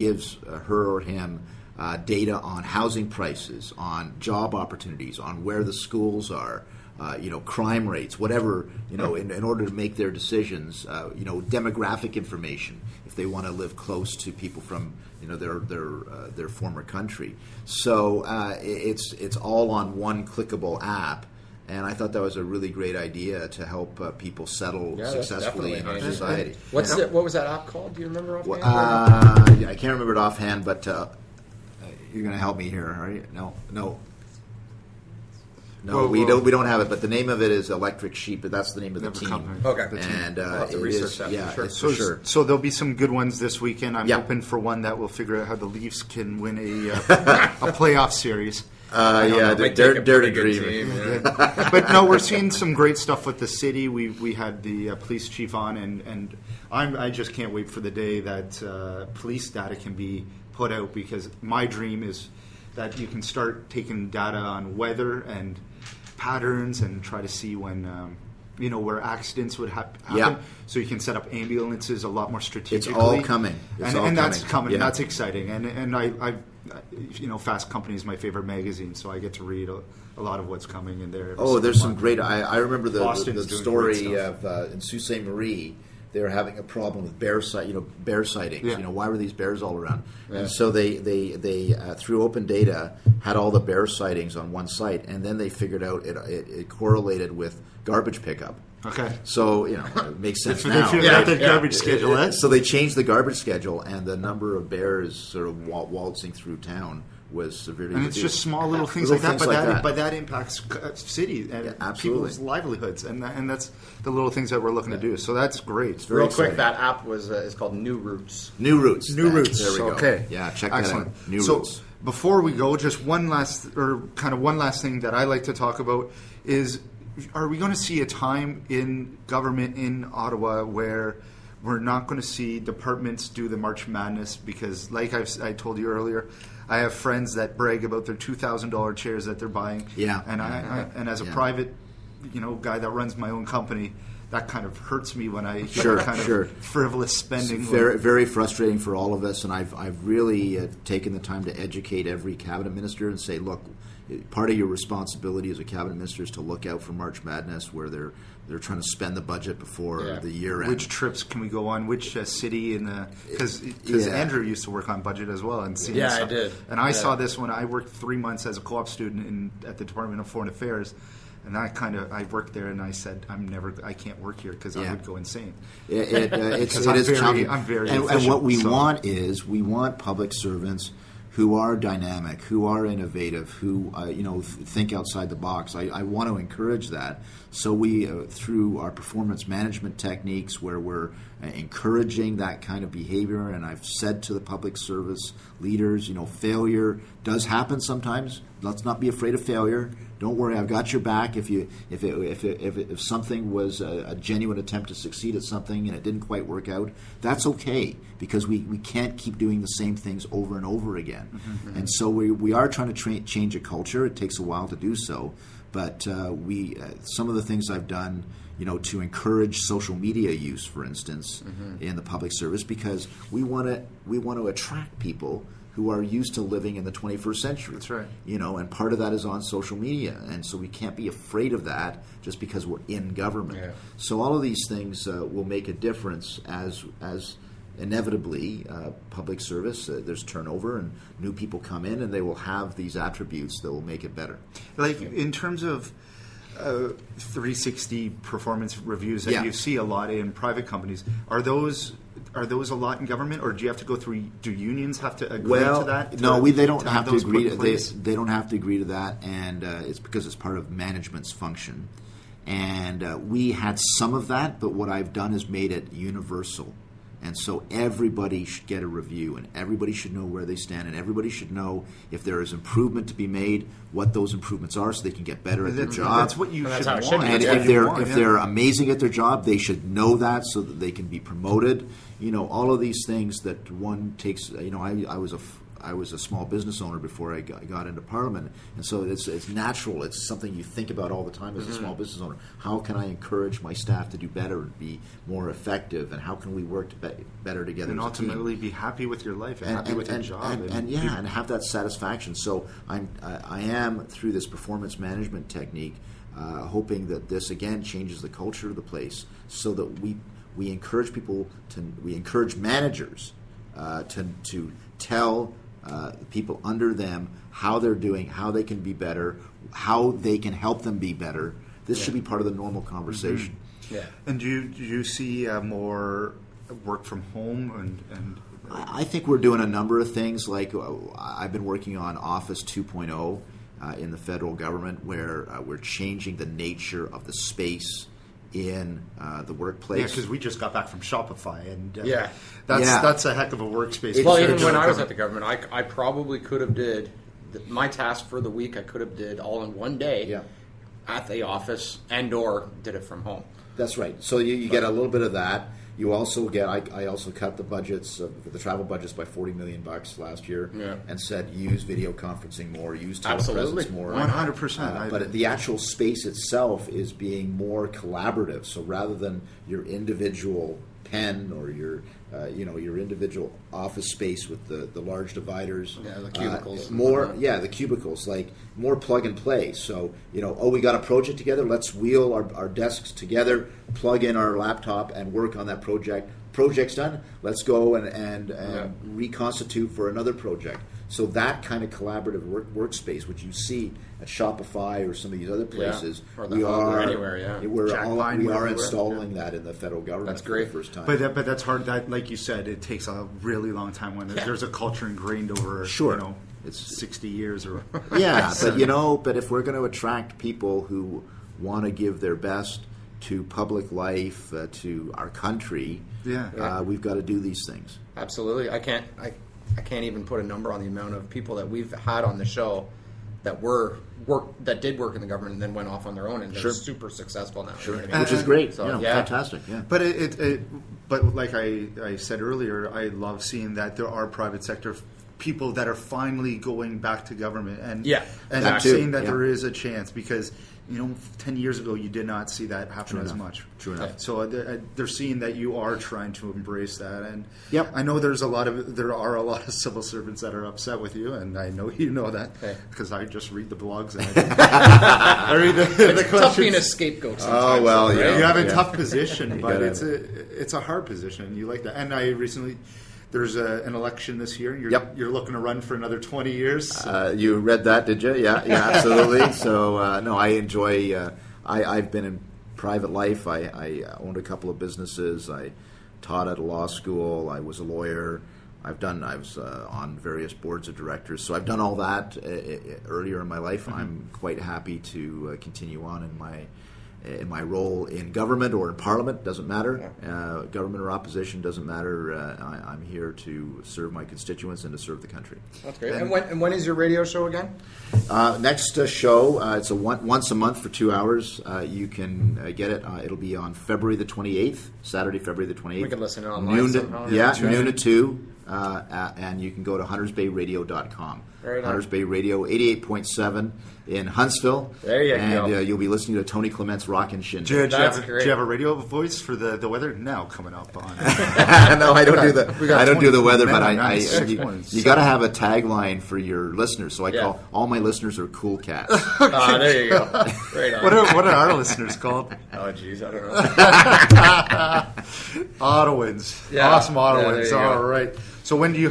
gives her or him data on housing prices, on job opportunities, on where the schools are, crime rates, whatever, in order to make their decisions, demographic information if they want to live close to people from, their former country. So it's all on one clickable app. And I thought that was a really great idea to help people settle successfully in our society. What was that app called? Do you remember offhand? I can't remember it offhand, but you're going to help me here, are you? No. We don't have it. But the name of it is Electric Sheep. But that's the name of the team. Okay, and I'll have to research that. Yeah, for sure. So, sure. So there'll be some good ones this weekend. I'm hoping for one that will figure out how the Leafs can win a playoff series. Dare to dream. But no, we're seeing some great stuff with the city. We had the police chief on, and I just can't wait for the day that police data can be put out, because my dream is that you can start taking data on weather and patterns and try to see when where accidents would happen. Yeah. So you can set up ambulances a lot more strategically. It's all coming. That's coming. Yeah. That's exciting. And I Fast Company is my favorite magazine, so I get to read a lot of what's coming in there. There's some great. I remember the story of in Sault Ste. Marie. They were having a problem with bear sightings. Yeah. Why were these bears all around? Yeah. And so they through open data had all the bear sightings on one site, and then they figured out it correlated with garbage pickup. Okay. So it makes sense They now. figured out the garbage schedule. So they changed the garbage schedule, and the number of bears sort of waltzing through town was severely And reduced. it's just small little things Little like that, things like that. but that impacts cities and absolutely. people's livelihoods, and that's the little things that we're looking to do. So that's great. Very Real exciting. quick, that app is called New Roots. New Roots. New Roots. There we go. Okay. Yeah, check Excellent. that out. New so Roots. Before we go, just one last thing that I like to talk about is: are we going to see a time in government in Ottawa where we're not going to see departments do the March Madness? Because, like I told you earlier, I have friends that brag about their $2,000 chairs that they're buying. Yeah. And and as a private, guy that runs my own company, that kind of hurts me when I hear of frivolous spending. It's very, very frustrating for all of us, and I've really taken the time to educate every cabinet minister and say, look, part of your responsibility as a cabinet minister is to look out for March Madness, where they're trying to spend the budget before the year end. Which trips can we go on? Which city in the because Andrew used to work on budget as well and seeing I stuff. did. And I saw this when I worked 3 months as a co-op student at the Department of Foreign Affairs. And I worked there, and I said, I can't work here because I would go insane. It is challenging. I'm very efficient, and what we want is public servants who are dynamic, who are innovative, who think outside the box. I want to encourage that. So we, through our performance management techniques, where we're encouraging that kind of behavior, and I've said to the public service leaders, failure does happen sometimes. Let's not be afraid of failure. Don't worry, I've got your back. If something was a genuine attempt to succeed at something and it didn't quite work out, that's okay, because we can't keep doing the same things over and over again. Mm-hmm. And so we are trying to change a culture. It takes a while to do so, but some of the things I've done, to encourage social media use, for instance, in the public service, because we want to attract people who are used to living in the 21st century. That's right. And part of that is on social media, and so we can't be afraid of that just because we're in government. Yeah. So all of these things will make a difference as inevitably public service. There's turnover, and new people come in, and they will have these attributes that will make it better. Like in terms of 360 performance reviews that you see a lot in private companies, are those a lot in government, or do you have to go through? Do unions have to agree to that? No, they don't have to agree. They don't have to agree to that, and it's because it's part of management's function. And we had some of that, but what I've done is made it universal. And so everybody should get a review, and everybody should know where they stand, and everybody should know if there is improvement to be made, what those improvements are, so they can get better at their job. That's what you should want. And if they're amazing at their job, they should know that so that they can be promoted. All of these things that one takes. I I was a small business owner before I got into Parliament, and so it's natural. It's something you think about all the time as a small business owner. How can I encourage my staff to do better, be more effective, and how can we work better together? And ultimately be happy with your life and happy with your job. And have that satisfaction. So I am, through this performance management technique, hoping that this, again, changes the culture of the place so that we encourage people we encourage managers to tell people under them how they're doing, how they can be better, how they can help them be better. This should be part of the normal conversation. Mm-hmm. Yeah. And do you see more work from home? And I think we're doing a number of things. Like I've been working on Office 2.0 in the federal government, where we're changing the nature of the space in the workplace. Yeah, because we just got back from Shopify, and that's that's a heck of a workspace. Well, even when I was at the government, I probably could have did my task for the week. I could have did all in one day at the office, and/or did it from home. That's right. So you get a little bit of that. You also get. I also cut the budgets, the travel budgets, by $40 million last year, and said use video conferencing more, use telepresence more. 100%. But the actual space itself is being more collaborative. So rather than your individual pen or your individual office space with the large dividers, the cubicles, the cubicles, like more plug and play. So we got a project together. Let's wheel our desks together, plug in our laptop, and work on that project. Project's done. Let's go and reconstitute for another project. So that kind of collaborative workspace, which you see at Shopify or some of these other places, we are installing that in the federal government. That's great. For the first time. But that's hard. That, like you said, it takes a really long time when there's a culture ingrained over it's 60 years or but if we're going to attract people who want to give their best to public life, to our country, we've got to do these things. Absolutely. I can't even put a number on the amount of people that we've had on the show that did work in the government and then went off on their own, and they're super successful now. Sure. Which is great. So, fantastic. Yeah. But but like I said earlier, I love seeing that there are private sector people that are finally going back to government and seeing that there is a chance, because 10 years ago you did not see that happen as much. True enough. So they're seeing that you are trying to embrace that, and I know there are a lot of civil servants that are upset with you, and I know you know that because I just read the blogs and I read the it's questions. Tough being a scapegoat sometimes. Oh well, right? You have a tough position, but it's a hard position. You like that, and I recently. There's an election this year. You're looking to run for another 20 years. You read that, did you? Yeah, absolutely. So, no, I enjoy. I've been in private life. I owned a couple of businesses. I taught at a law school. I was a lawyer. I was on various boards of directors. So I've done all that earlier in my life. Mm-hmm. I'm quite happy to continue on in my role in government or in Parliament, doesn't matter. Government or opposition, doesn't matter. I'm here to serve my constituents and to serve the country. That's great. And when is your radio show again? Next show, it's once a month for 2 hours. You can get it. It'll be on February the 28th, Saturday, February the 28th. We can listen online somehow. Noon to 2. And you can go to huntersbayradio.com. Hunters Bay Radio 88.7 in Huntsville. There you go. And you'll be listening to Tony Clement's Rockin' Shindig. Do you have a radio voice for the weather now coming up on? No, I don't do the weather, but you got to have a tagline for your listeners. So I call all my listeners are cool cats. There you go. Right on. What are our listeners called? Oh, geez, I don't know. Ottawans. Awesome Ottawans. All right. So when do you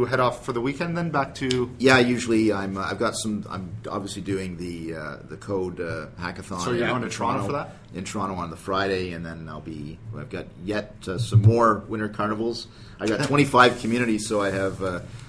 head off for the weekend then? Back to usually I'm obviously doing the code hackathon. So you're going to Toronto for that? In Toronto on the Friday, and then I've got some more winter carnivals. I got 25 communities, so I have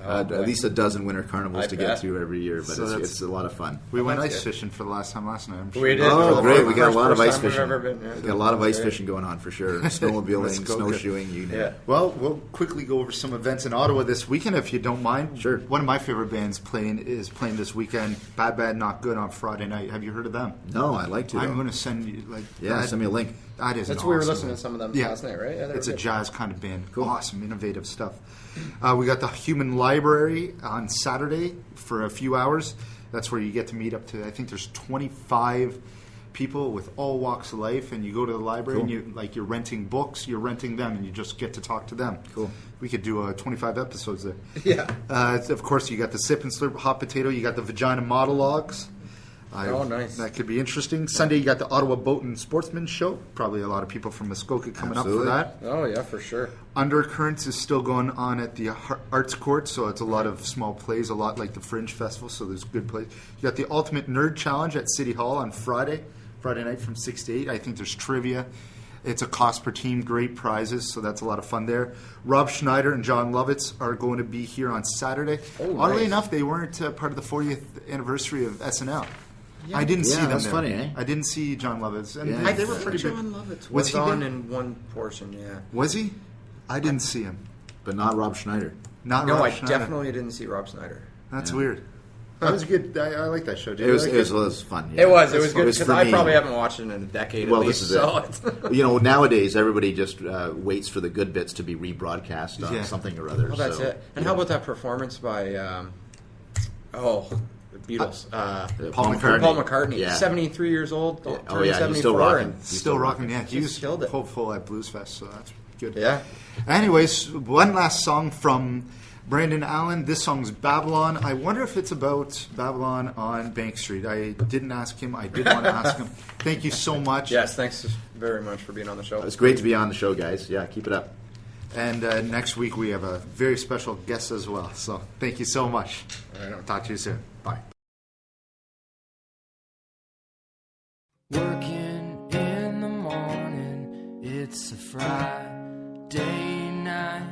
at least a dozen winter carnivals to get to every year. But it's a lot of fun. We went ice fishing for the last time last night. I'm sure. We did. Oh, great! We got a lot of ice fishing. We got a lot of ice fishing going on for sure. Snowmobiling, snowshoeing, you name it. Well, we'll quickly go over some events in Ottawa this weekend, if you don't mind. Sure. One of my favorite bands playing this weekend. Bad Not Good on Friday night. Have you heard of them? No, I'd like to. I'm going to send you Yeah, send me a link. That's what we were listening to some of them last night, right? Yeah, it's a jazz kind of band. Cool. Awesome, innovative stuff. We got the Human Library on Saturday for a few hours. That's where you get to meet up to, I think there's 25 people with all walks of life, and you go to the library and you're renting books, you're renting them, and you just get to talk to them. Cool. We could do 25 episodes there. Yeah. Of course, you got the Sip and Slurp Hot Potato. You got the Vagina Monologues. Nice. That could be interesting. Sunday, you got the Ottawa Boat and Sportsman Show. Probably a lot of people from Muskoka coming up for that. Oh, yeah, for sure. Undercurrents is still going on at the Arts Court, so it's a lot of small plays, a lot like the Fringe Festival, so there's good plays. You got the Ultimate Nerd Challenge at City Hall on Friday night from 6 to 8. I think there's trivia. It's a cost per team, great prizes, so that's a lot of fun there. Rob Schneider and John Lovitz are going to be here on Saturday. Oddly enough, they weren't part of the 40th anniversary of SNL. Yeah. I didn't see them. That's there. Funny, eh? I didn't see John Lovitz. And they were pretty big. John Lovitz was on in one portion, yeah. Was he? I didn't see him. But not Rob Schneider. I definitely didn't see Rob Schneider. That's weird. That was good. I like that show. It was fun. Yeah. It was good because I probably haven't watched it in a decade at least. This is it. Nowadays everybody just waits for the good bits to be rebroadcast on something or other. Well, that's it. And how about that performance by the Beatles? Paul McCartney. Paul McCartney. Yeah. 73 years old. He's still rocking. Still rocking. Yeah, he was killed it. hopeful at Blues Fest, so that's good. Yeah. Anyways, one last song from Brandon Allan. This song's Babylon. I wonder if it's about Babylon on Bank Street. I didn't ask him. I did want to ask him. Thank you so much. Yes, thanks very much for being on the show. It's great to be on the show, guys. Yeah, keep it up. And next week we have a very special guest as well. So thank you so much. All right, I'll talk to you soon. Bye. Working in the morning, it's a Friday night.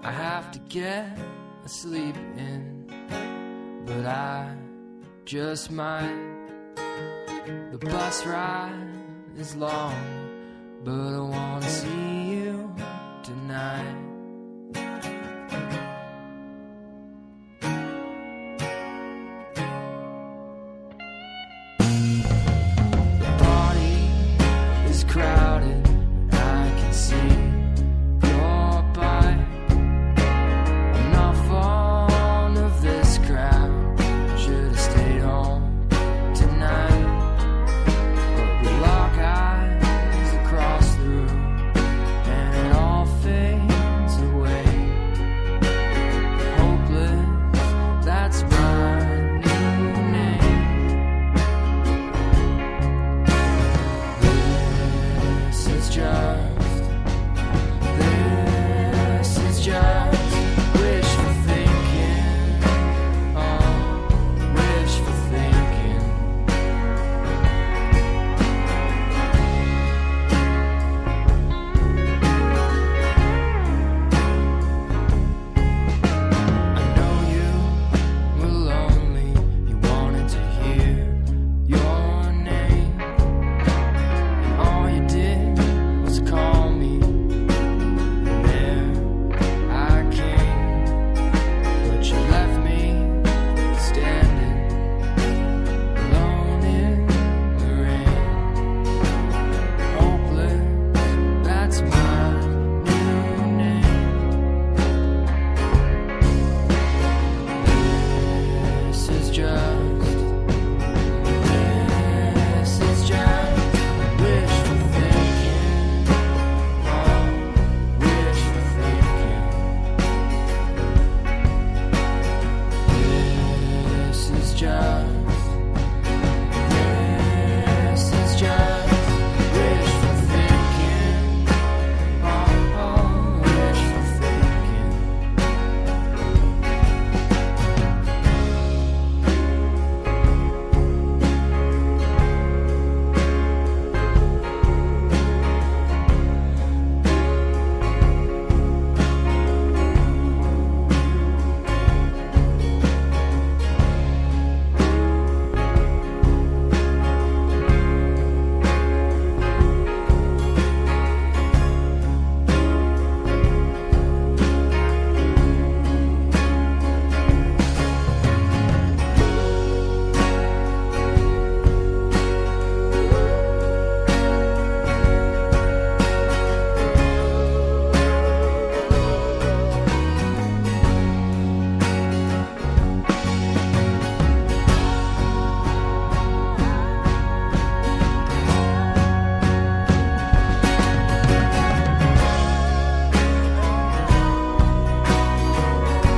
I have to get a sleep in, but I just might. The bus ride is long, but I wanna see you tonight.